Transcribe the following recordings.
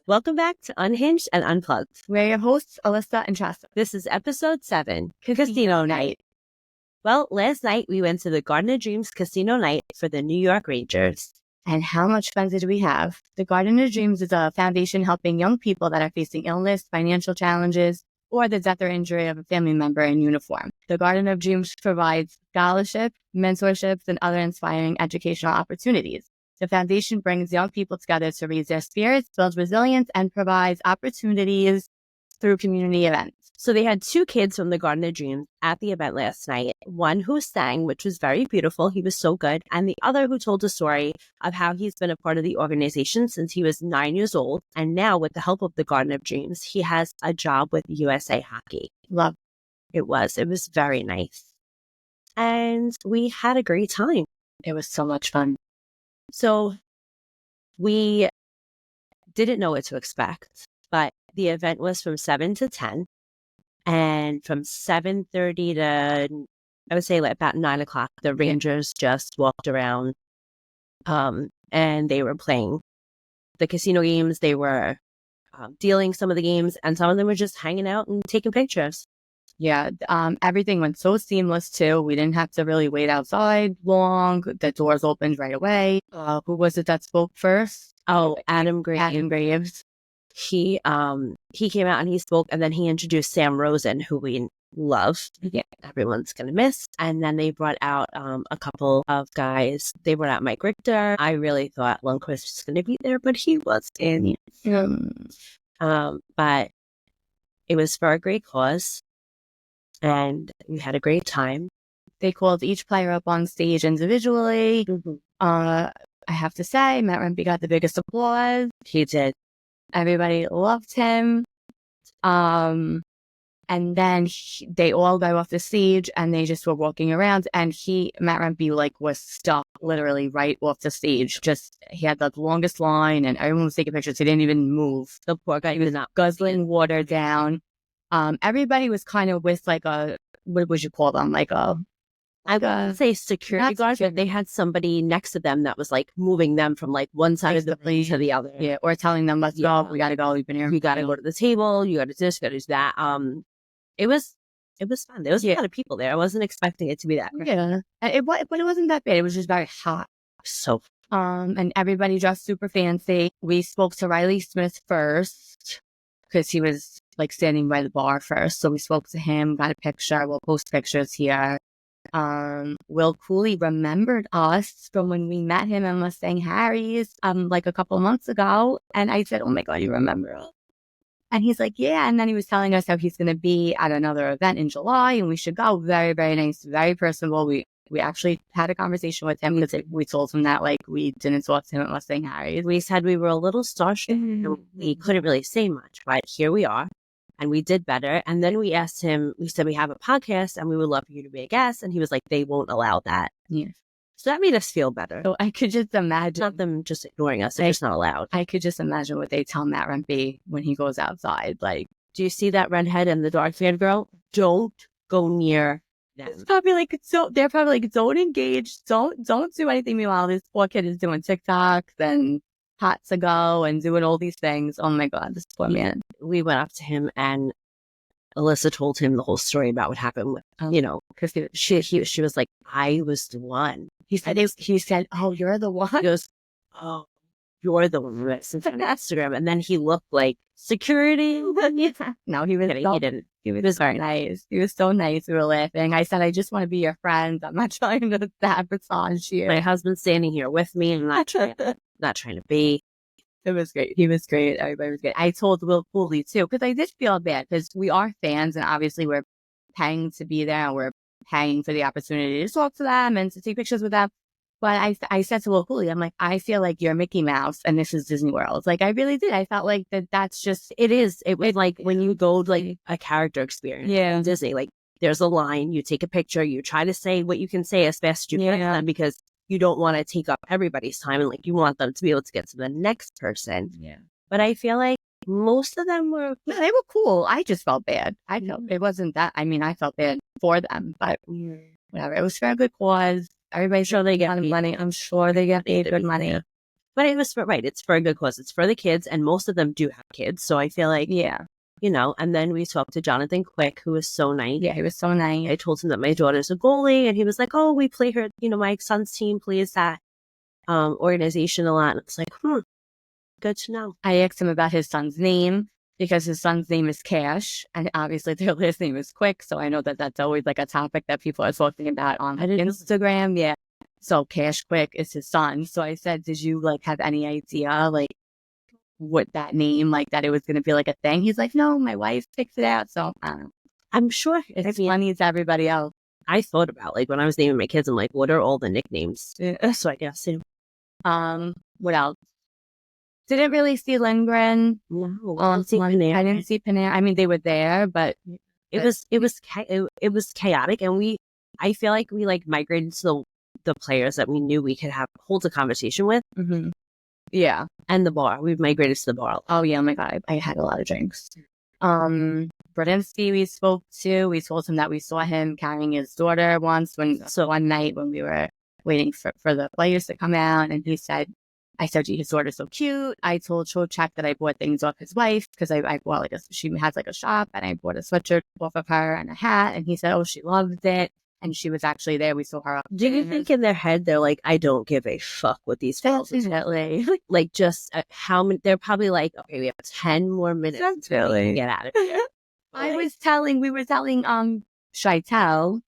Welcome back to Unhinged and Unplugged. We're your hosts, Alyssa and Tressa. This is episode 7, Casino Night. Well, last night we went to the Garden of Dreams Casino Night for the New York Rangers. And how much fun did we have? The Garden of Dreams is a foundation helping young people that are facing illness, financial challenges, or the death or injury of a family member in uniform. The Garden of Dreams provides scholarships, mentorships, and other inspiring educational opportunities. The foundation brings young people together to raise their spirits, build resilience, and provides opportunities through community events. So they had 2 kids from the Garden of Dreams at the event last night. One who sang, which was very beautiful. He was so good. And the other who told a story of how he's been a part of the organization since he was 9 years old. And now with the help of the Garden of Dreams, he has a job with USA Hockey. Love. It was very nice. And we had a great time. It was so much fun. So we didn't know what to expect, but the event was from 7 to 10. And from 7:30 to, I would say like about 9 o'clock, the Rangers just walked around and they were playing the casino games. They were dealing some of the games, and some of them were just hanging out and taking pictures. Yeah, everything went so seamless too. We didn't have to really wait outside long. The doors opened right away. Who was it that spoke first? Oh, Adam Graves. Adam Graves. He came out and he spoke, and then he introduced Sam Rosen, who we love. Yeah, everyone's gonna miss. And then they brought out a couple of guys. They brought out Mike Richter. I really thought Lundqvist was gonna be there, but he wasn't. But it was for a great cause. And we had a great time. They called each player up on stage individually. I have to say, Matt Rempe got the biggest applause. He did. Everybody loved him. And then they all got off the stage and they just were walking around. And Matt Rempe, was stuck literally right off the stage. He had the longest line and everyone was taking pictures. He didn't even move. The poor guy was not guzzling water down. Everybody was kind of with what would you call them? I would say security guards, but they had somebody next to them that was moving them from one side of the place to the other. Yeah, or telling them, let's go, we gotta go, we've been here. You gotta go to the table, you gotta do this, you gotta do that. It was fun. There was a lot of people there. I wasn't expecting it to be that. Yeah. But it wasn't that bad. It was just very hot. So and everybody dressed super fancy. We spoke to Riley Smith first because he was standing by the bar first. So we spoke to him, got a picture. We'll post pictures here. Will Cooley remembered us from when we met him in Mustang Harry's a couple months ago. And I said, oh my God, you remember us? And he's like, yeah. And then he was telling us how he's going to be at another event in July and we should go. Very, very nice, very personable. We actually had a conversation with him because we told him that we didn't talk to him at Mustang Harry's. We said we were a little starstruck. We couldn't really say much, but here we are. And we did better. And then we asked him, we said, we have a podcast and we would love for you to be a guest. And he was like, they won't allow that. Yeah. So that made us feel better. So I could just imagine. It's not them just ignoring us. They're just not allowed. I could just imagine what they tell Matt Rempe when he goes outside. Do you see that redhead and the dark-haired girl? Don't go near them. It's probably they're probably don't engage. Don't do anything. Meanwhile, this poor kid is doing TikToks and hot to go and doing all these things. Oh my God, this poor man. We went up to him and Alyssa told him the whole story about what happened with, because she was like, I was the one. He said, oh, you're the one? He goes, oh, you're the one on Instagram. And then he looked like security. No, he was. He didn't. He was very nice. He was so nice. We were laughing. I said, I just want to be your friend. I'm not trying to sabotage you. My husband's standing here with me. I'm not trying to be. It was great. He was great. Everybody was great. I told Will Cooley too, because I did feel bad because we are fans and obviously we're paying to be there and we're paying for the opportunity to talk to them and to take pictures with them. But I said to Will Cooley, I'm like, I feel like you're Mickey Mouse and this is Disney World. I really did. I felt like that's just, it is. It was when you go to a character experience in Disney, there's a line, you take a picture, you try to say what you can say as best you can because you don't want to take up everybody's time and you want them to be able to get to the next person. Yeah. But I feel like most of them were cool. I just felt bad. I felt it wasn't that. I mean, I felt bad for them, but whatever. It was for a good cause. Everybody's sure they get money. I'm sure they get paid good money. But it was it's for a good cause. It's for the kids, and most of them do have kids. So I feel like, and then we spoke to Jonathan Quick, who was so nice. Yeah, he was so nice. I told him that my daughter's a goalie, and he was like, oh, we play her, my son's team plays that organization a lot. And it's like, good to know. I asked him about his son's name because his son's name is Cash, and obviously their last name is Quick. So I know that that's always like a topic that people are talking about on Instagram. Yeah. So Cash Quick is his son. So I said, did you like have any idea like what that name, like that it was going to be like a thing? He's like, no, my wife picked it out. So I'm sure it's funny as everybody else. I thought about like when I was naming my kids, I'm like, what are all the nicknames? So I guess. What else? Didn't really see Lindgren. No, I didn't see Panera. I mean, they were there, but it was chaotic, and I feel like we like migrated to the players that we knew we could hold a conversation with. Mm-hmm. Yeah, and the bar. We've migrated to the bar. Oh yeah, oh my god, I had a lot of drinks. Brodinsky we spoke to. We told him that we saw him carrying his daughter one night when we were waiting for the players to come out, and he said, I said, his daughter's so cute. I told Chok that I bought things off his wife because I bought like she has like a shop, and I bought a sweatshirt off of her and a hat, and he said, oh, she loved it. And she was actually there. We saw her. Do you think in their head they're like, I don't give a fuck what these fans definitely like just how many? They're probably like, okay, we have 10 more minutes to get out of here. We were telling Shaitel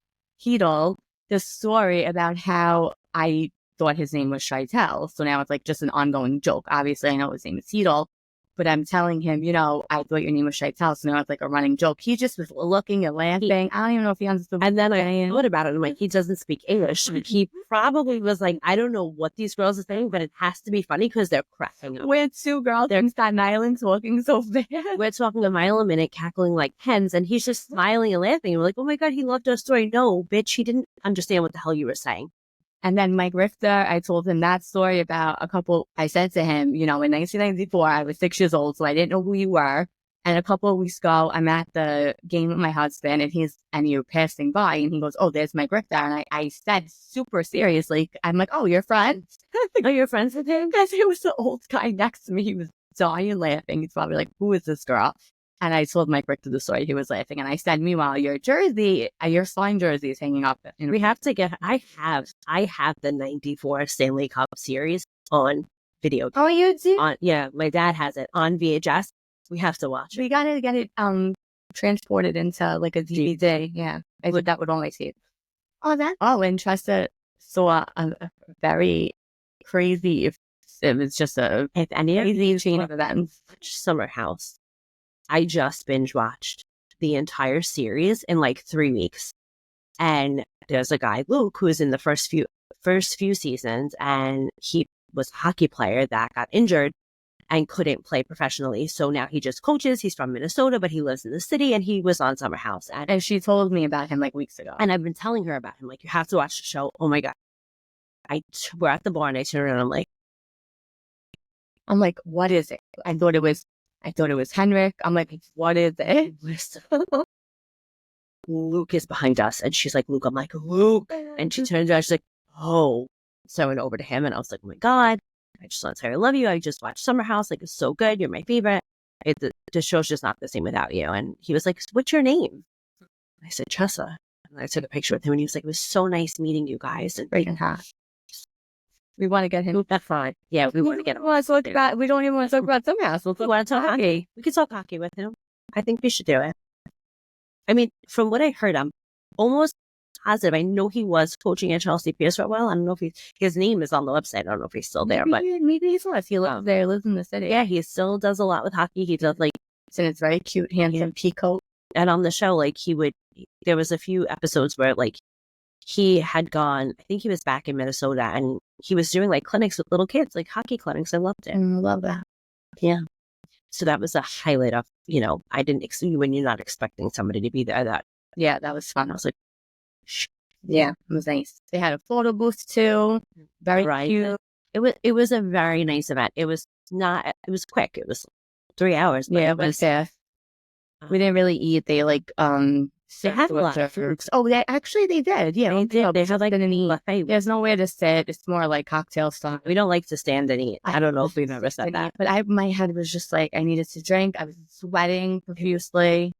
Heedle the story about how I thought his name was Shaitel. So now it's like just an ongoing joke. Obviously, I know his name is Heedle, but I'm telling him, I thought your name was Shaitel. So now it's like a running joke. He just was looking and laughing. I don't even know if he understood. And then I thought about it. I'm like, he doesn't speak English. He probably was like, I don't know what these girls are saying, but it has to be funny because they're cracking up. We're two girls in Staten Island talking so fast. We're talking a mile a minute, cackling like hens, and he's just smiling and laughing. And we're like, oh my God, he loved our story. No, bitch, he didn't understand what the hell you were saying. And then Mike Richter, I told him that story about I said to him, in 1994, I was 6 years old, so I didn't know who you were. And a couple of weeks ago, I'm at the game with my husband, and you're passing by, and he goes, oh, there's Mike Richter. And I said super seriously, I'm like, oh, you're friends? Oh, you're friends with him? Because it was the old guy next to me. He was dying laughing. He's probably like, who is this girl? And I told Mike Richter the story. He was laughing. And I said, meanwhile, your signed jersey is hanging up. We have to I have the 94 Stanley Cup series on video. Oh, you do? Yeah, my dad has it on VHS. We have to watch it. We got to get it transported into like a DVD. Yeah. I think that would only see it. And Tressa saw a very crazy, it was just a crazy chain of events. Summer House. I just binge watched the entire series in like 3 weeks. And there's a guy, Luke, who's in the first few seasons, and he was a hockey player that got injured and couldn't play professionally. So now he just coaches. He's from Minnesota, but he lives in the city, and he was on Summer House. And she told me about him like weeks ago. And I've been telling her about him. Like, you have to watch the show. Oh my God. We're at the bar, and I turn around, I'm like, what is it? I thought it was Henrik. I'm like, what is it? Luke is behind us. And she's like, Luke. I'm like, Luke. And she turns around. She's like, oh. So I went over to him, and I was like, oh my God. I just want to tell you I love you. I just watched Summer House. Like, it's so good. You're my favorite. The show's just not the same without you. And he was like, what's your name? I said, Tressa. And I took a picture with him, and he was like, it was so nice meeting you guys. And we want to get him. That's fine. Yeah, we want to get him. We don't even want to talk about Summer House. We want to talk hockey. We could talk hockey with him. I think we should do it. I mean, from what I heard, I'm almost positive. I know he was coaching at Chelsea Piers for a while. I don't know if his name is on the website. I don't know if he's still there, but maybe he's left. He lives there, lives in the city. Yeah, he still does a lot with hockey. He does and it's very cute, handsome peacoat. And on the show, there was a few episodes where he had gone, I think he was back in Minnesota, and he was doing clinics with little kids, hockey clinics. I loved it. I love that. Yeah. So that was a highlight of, I didn't when you're not expecting somebody to be there. That was fun. I was like, yeah, it was nice. They had a photo booth too. Very cute. It was a very nice event. It was quick. It was 3 hours. Yeah, it was fast. We didn't really eat. They They had a lot of food. Oh, they did. Yeah, They did. They had like a buffet. There's nowhere to sit. It's more like cocktail style. We don't like to stand and eat. I don't know if we've ever said that. But my head was just like, I needed to drink. I was sweating profusely.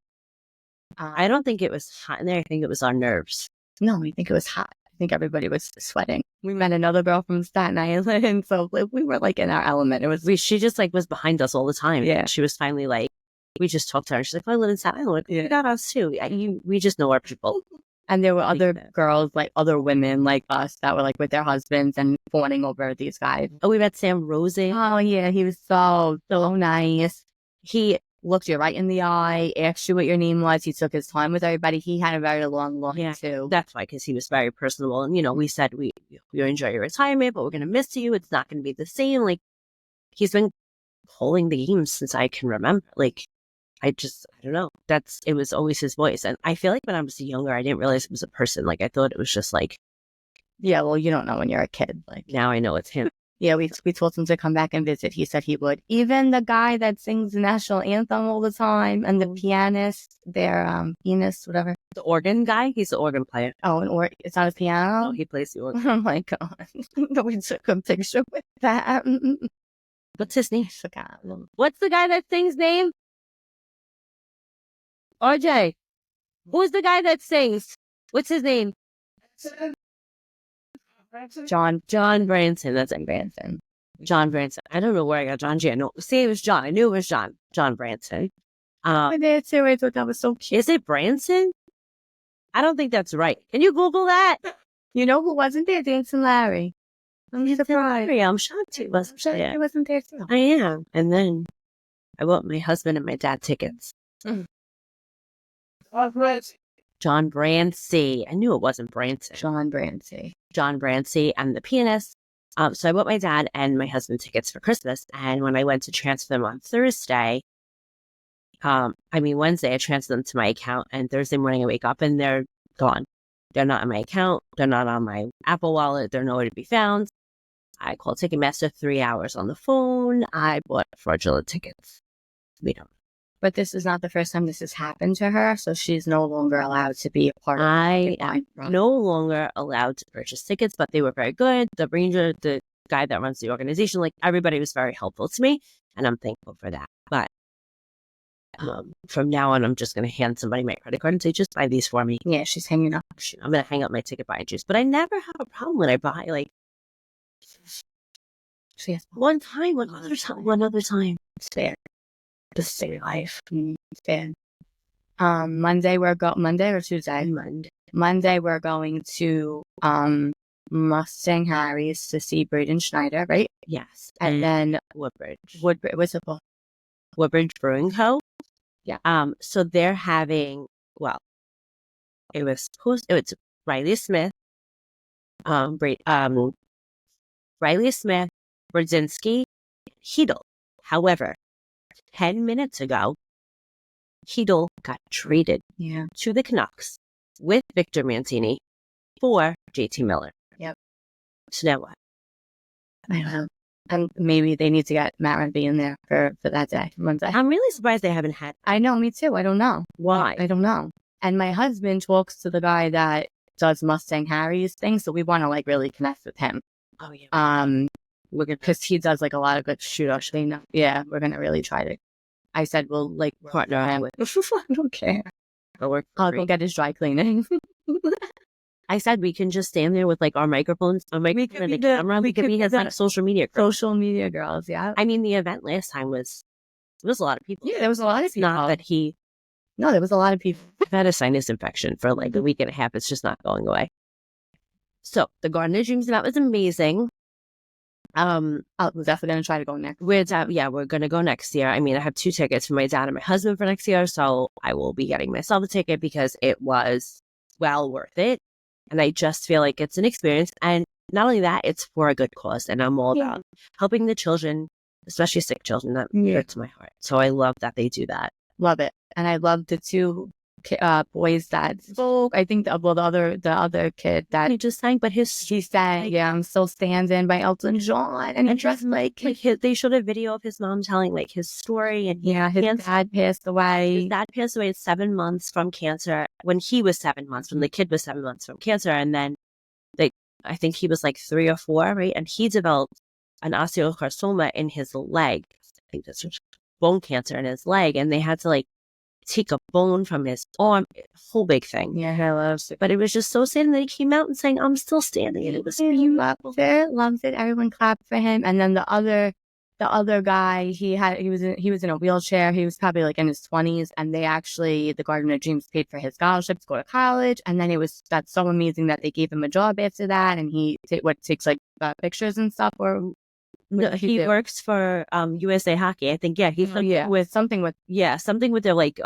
I don't think it was hot in there. I think it was our nerves. No, I think it was hot. I think everybody was sweating. We met another girl from Staten Island, so we were like in our element. She just like was behind us all the time. Yeah. She was finally like, we just talked to her. She's like, I live in Staten Island. You got us too. We just know our people. And there were other girls, like other women like us that were like with their husbands and fawning over these guys. Oh, we met Sam Rosie. Oh yeah, he was so nice. He looked you right in the eye, asked you what your name was. He took his time with everybody. He had a very long look too. That's why, because he was very personable. And, we said, we enjoy your retirement, but we're going to miss you. It's not going to be the same. Like, he's been pulling the game since I can remember. Like, I don't know. It was always his voice. And I feel like when I was younger, I didn't realize it was a person. Like, I thought it was just like. Yeah, well, you don't know when you're a kid. Like, now I know it's him. Yeah, we told him to come back and visit. He said he would. Even the guy that sings the national anthem all the time and the pianist, their pianist, whatever. The organ guy? He's the organ player. Oh, it's not a piano? No, he plays the organ. Oh my God. We took a picture with that. What's his name? I forgot. What's the guy that sings name? RJ. Who's the guy that sings? What's his name? John Branson. That's it. Branson. John Branson. I don't know where I got John G. No, see, it was John. I knew it was John. John Branson. I did too. I thought that was so cute. Is it Branson? I don't think that's right. Can you Google that? You know who wasn't there? Dancing Larry. I'm surprised. I'm shocked he wasn't there. He wasn't there too. I am. And then I bought my husband and my dad tickets. John Brancy. I knew it wasn't Branson. John Brancy. John Brancy and the pianist. So I bought my dad and my husband tickets for Christmas. And when I went to transfer them on Thursday, Wednesday, I transferred them to my account. And Thursday morning, I wake up and they're gone. They're not on my account. They're not on my Apple Wallet. They're nowhere to be found. I called Ticketmaster 3 hours on the phone. I bought fraudulent tickets. We don't. But this is not the first time this has happened to her, so she's no longer allowed to be a part of I am no longer allowed to purchase tickets, but they were very good. The ranger, the guy that runs the organization, like everybody was very helpful to me, and I'm thankful for that. But from now on, I'm just going to hand somebody my credit card and say, just buy these for me. Yeah, she's hanging up. I'm going to hang up my ticket buying juice. But I never have a problem when I buy, like, one other time. It's fair. This is your life. It's fair. Monday or Tuesday? Monday we're going to Mustang Harry's to see Braden Schneider, right? Yes. And then Woodbridge. What's it called? Woodbridge Brewing Co. Yeah. So they're having, it was Riley Smith, Riley Smith, Brzezinski, Heedle. However, 10 minutes ago, Heedle got traded to the Canucks with Victor Mancini for JT Miller. Yep. So now what? I don't know. And maybe they need to get Matt Renby in there for that day, Monday. I'm really surprised they haven't had. I know, me too. I don't know. Why? I don't know. And my husband talks to the guy that does Mustang Harry's thing, so we want to like really connect with him. Oh yeah. Because he does like a lot of good shoot-off thing. Yeah, we're gonna really try to. I said we'll like partner him with. I don't care. I'll go get his dry cleaning. I said we can just stand there with like our microphones, and a camera. We could be his like social media girls. Yeah. I mean, the event last time was a lot of people. Yeah, there was a lot of people. Not that he. No, there was a lot of people. I've had a sinus infection for like a week and a half. It's just not going away. So the Garden of Dreams, that was amazing. We're definitely gonna try to go next. We're gonna go next year. I mean, I have 2 tickets for my dad and my husband for next year, so I will be getting myself a ticket because it was well worth it. And I just feel like it's an experience. And not only that, it's for a good cause. And I'm all about helping the children, especially sick children. That hurts my heart. So I love that they do that. Love it. And I love the 2 boys that spoke. I think the other kid that he just sang, but he sang, yeah, I'm Still Standing by Elton John, and he dressed like they showed a video of his mom telling like his story, and his dad passed away. His dad passed away at 7 months from cancer when he was 7 months, when the kid was 7 months from cancer, and then I think he was like 3 or 4, right? And he developed an osteocarcinoma in his leg. I think that's bone cancer in his leg, and they had to like take a bone from his arm, whole big thing. Yeah, I love it. But it was just so sad that he came out and saying, "I'm still standing," and it was beautiful. Loved it. Everyone clapped for him. And then the other guy, he was in a wheelchair. He was probably like in his 20s, and the Garden of Dreams paid for his scholarship to go to college. And then that's so amazing that they gave him a job after that, and he takes like pictures and stuff. Or no, he works for USA Hockey. I think he's with something with their like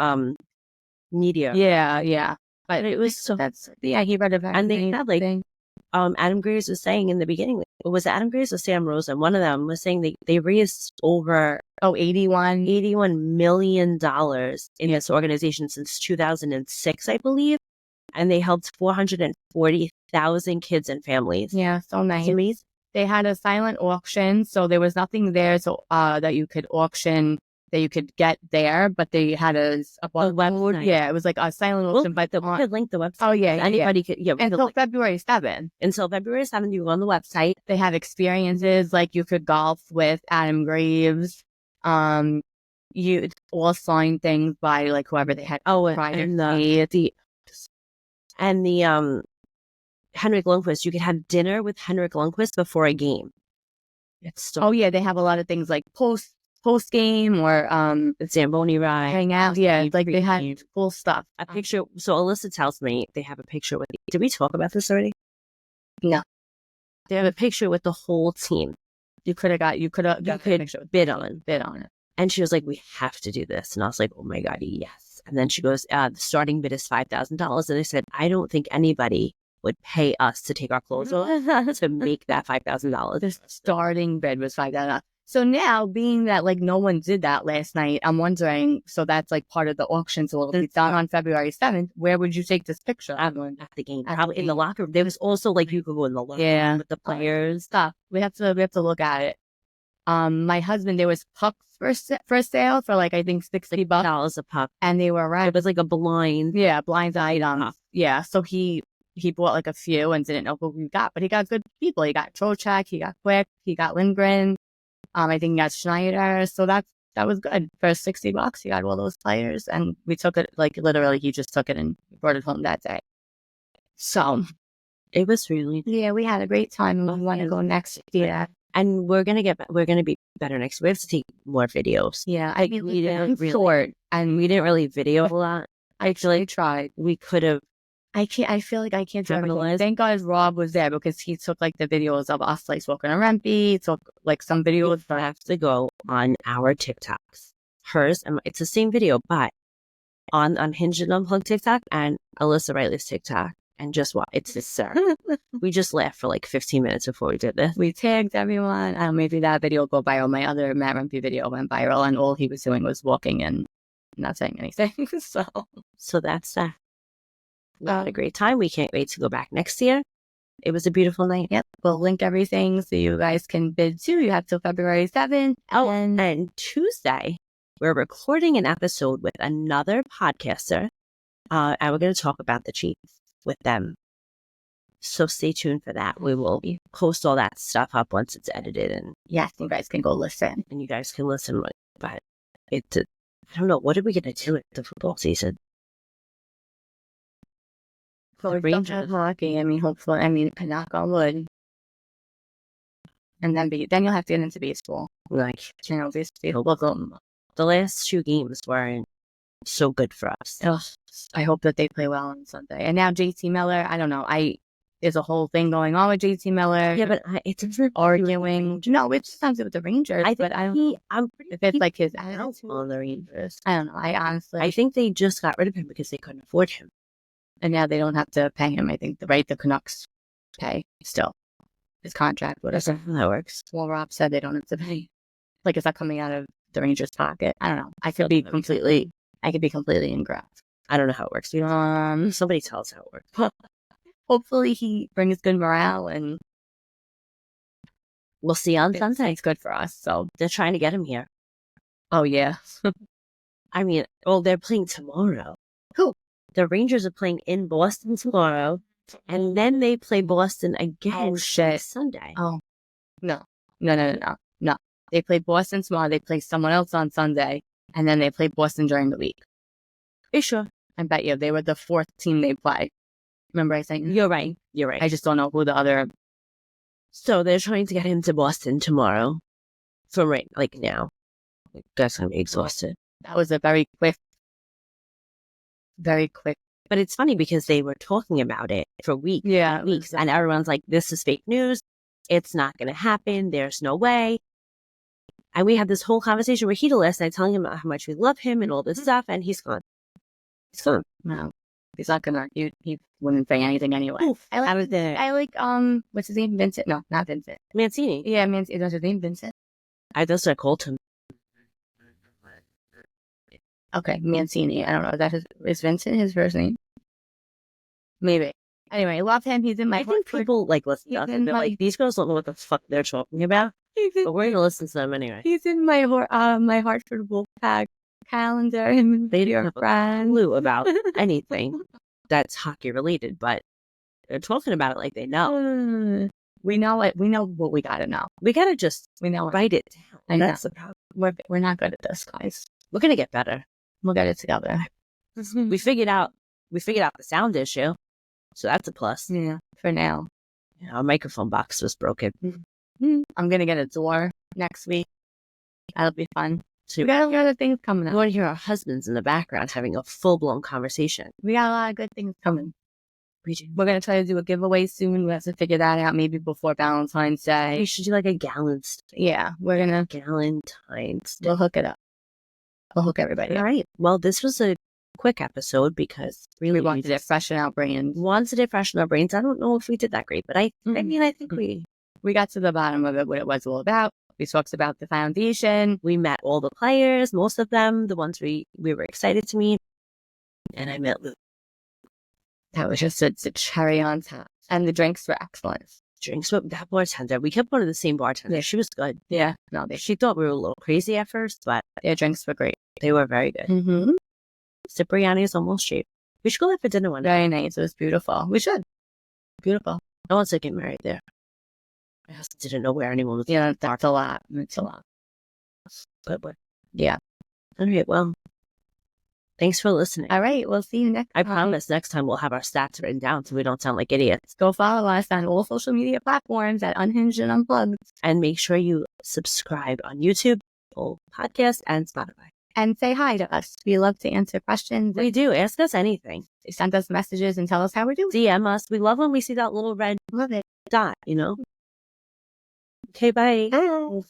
media. Yeah. But it was so he read about, and they had like Adam Graves was saying in the beginning, was it Adam Graves or Sam Rosen? One of them was saying they raised over $81 million in this organization since 2006, I believe, and they helped 440,000 kids and families. Yeah, so nice. It's amazing. They had a silent auction, so there was nothing there that you could auction, that you could get there, but they had a website. Yeah, it was like a silent auction, but we could link the website. Oh yeah, anybody could. Yeah, until February 7th. Until February 7th, you go on the website. They have experiences like you could golf with Adam Graves. You all sign things by like whoever they had. Oh, and the Henrik Lundqvist. You could have dinner with Henrik Lundqvist before a game. They have a lot of things like post game or Zamboni ride, hang out. Yeah, like they had cool stuff. A picture. So Alyssa tells me they have a picture with. Did we talk about this already? No. They have a picture with the whole team. You could bid on it. And she was like, "We have to do this." And I was like, "Oh my God, yes." And then she goes, "The starting bid is $5,000." And I said, "I don't think anybody would pay us to take our clothes off to make that $5,000. The starting bid was $5,000. So now, being that like no one did that last night, I'm wondering. So that's like part of the auction. So it'll be done on February 7th. Where would you take this picture? At the game, probably in the locker room. There was also like you could go in the locker room with the players stuff. We have to look at it. My husband, there was pucks for sale for like I think $60 a puck, and they were It was like a blind item. Yeah, so he bought like a few and didn't know who we got, but he got good people. He got Trocheck, he got Quick, he got Lindgren. I think he got Schneider. So that was good. For $60, he got all those players, and we took it like literally. He just took it and brought it home that day. So it was really we had a great time. We want to go next year. And we're gonna be better next. We have to take more videos. Yeah, we didn't really video a lot. I actually tried. We could have. I feel like I can't do everything. Thank God Rob was there because he took like the videos of us like walking around. He took like some videos. We have to go on our TikToks. Hers, it's the same video, but on Unhinged and Unplugged TikTok and Alyssa Riley's TikTok. And just watch. It's this, sir. We just laughed for like 15 minutes before we did this. We tagged everyone. Maybe that video will go viral. My other Matt Rumpy video went viral, and all he was doing was walking and not saying anything. So that's that. We had a great time. We can't wait to go back next year. It was a beautiful night. Yep. We'll link everything so you guys can bid too. You have till February 7th. Oh, and Tuesday, we're recording an episode with another podcaster, and we're going to talk about the Chiefs with them. So stay tuned for that. We will post all that stuff up once it's edited, and yes, you guys can go listen. And you guys can listen. But I don't know. What are we going to do with the football season? Well, Rangers hockey. Hopefully, knock on wood. And then you'll have to get into baseball. Like, baseball. The last 2 games weren't so good for us. Ugh, I hope that they play well on Sunday. And now JT Miller, I don't know. There's a whole thing going on with JT Miller. Yeah, but it's arguing. No, it's something with the Rangers. I'm pretty if it's like his attitude on the Rangers. I don't know. I think they just got rid of him because they couldn't afford him. And now they don't have to pay him. I think the Canucks pay still his contract, whatever. That works. Well, Rob said they don't have to pay. Like, is that coming out of the Rangers' pocket? I don't know. I could be completely incorrect. I don't know how it works. Somebody tell us how it works. Hopefully he brings good morale and We'll see on Sunday. It's good for us. So They're trying to get him here. oh yeah. I mean, they're playing tomorrow. Who? The Rangers are playing in Boston tomorrow, and then they play Boston again Sunday. Oh, no. They play Boston tomorrow. They play someone else on Sunday, and then they play Boston during the week. Are you sure? I bet you they were the fourth team they play. Remember I saying? You're right. I just don't know who the other. So they're trying to get him to Boston tomorrow. For right, like now. I guess I'm exhausted. That was a very quick. But it's funny because they were talking about it for weeks. Yeah, weeks, and everyone's like, "This is fake news. It's not going to happen. There's no way." And we had this whole conversation with Heedless, and I telling him how much we love him and all this stuff, and he's gone. He's gone. No, he's not gonna. He wouldn't say anything anyway. Oof, I like what's his name? Vincent? No, not Vincent. Mancini. Yeah, Mancini. Is that his name? Vincent. That's what I called him. Okay, Mancini. I don't know. Is Vincent his first name? Maybe. Anyway, I love him. He's in my. I think people listen to us. They're like, these girls don't know what the fuck they're talking about. But we're gonna listen to them anyway. He's in my my Hartford Wolfpack calendar. And they don't have a clue about anything that's hockey related, but they're talking about it like they know. We know it. We know what we gotta know. We gotta just write it down. And that's the problem. We're not good at this, guys. We're gonna get better. We'll get it together. We figured out the sound issue, so that's a plus. Yeah, for now. Yeah, our microphone box was broken. I'm gonna get a door next week. That'll be fun. So we got a lot of things coming up. We want to hear our husbands in the background having a full-blown conversation. We got a lot of good things coming. We're gonna try to do a giveaway soon. We have to figure that out maybe before Valentine's Day. We should do like a Galentine's. Yeah, we're gonna Galentine's. We'll hook it up. We'll hook everybody up. All right. Well, this was a quick episode because really we wanted to freshen our brains. I don't know if we did that great, but I think we got to the bottom of it, what it was all about. We talked about the foundation. We met all the players, most of them, the ones we were excited to meet. And I met Luke. That was just a cherry on top. And the drinks were excellent. That bartender, we kept one of the same bartenders. Yeah. She was good. Yeah. No, she thought we were a little crazy at first, but their drinks were great. They were very good. Mm-hmm. Cipriani is almost cheap. We should go there for dinner one day. Very nice. It was beautiful. We should. Beautiful. I want to get married there. I just didn't know where anyone was. Yeah, that's a lot. It's a lot. But yeah. All right. Well, thanks for listening. All right. We'll see you next time. I promise next time we'll have our stats written down so we don't sound like idiots. Go follow us on all social media platforms at Unhinged and Unplugged. And make sure you subscribe on YouTube, Apple Podcast, and Spotify. And say hi to us. We love to answer questions. We do. Ask us anything. Send us messages and tell us how we're doing. DM us. We love when we see that little red dot, Okay, bye. Bye.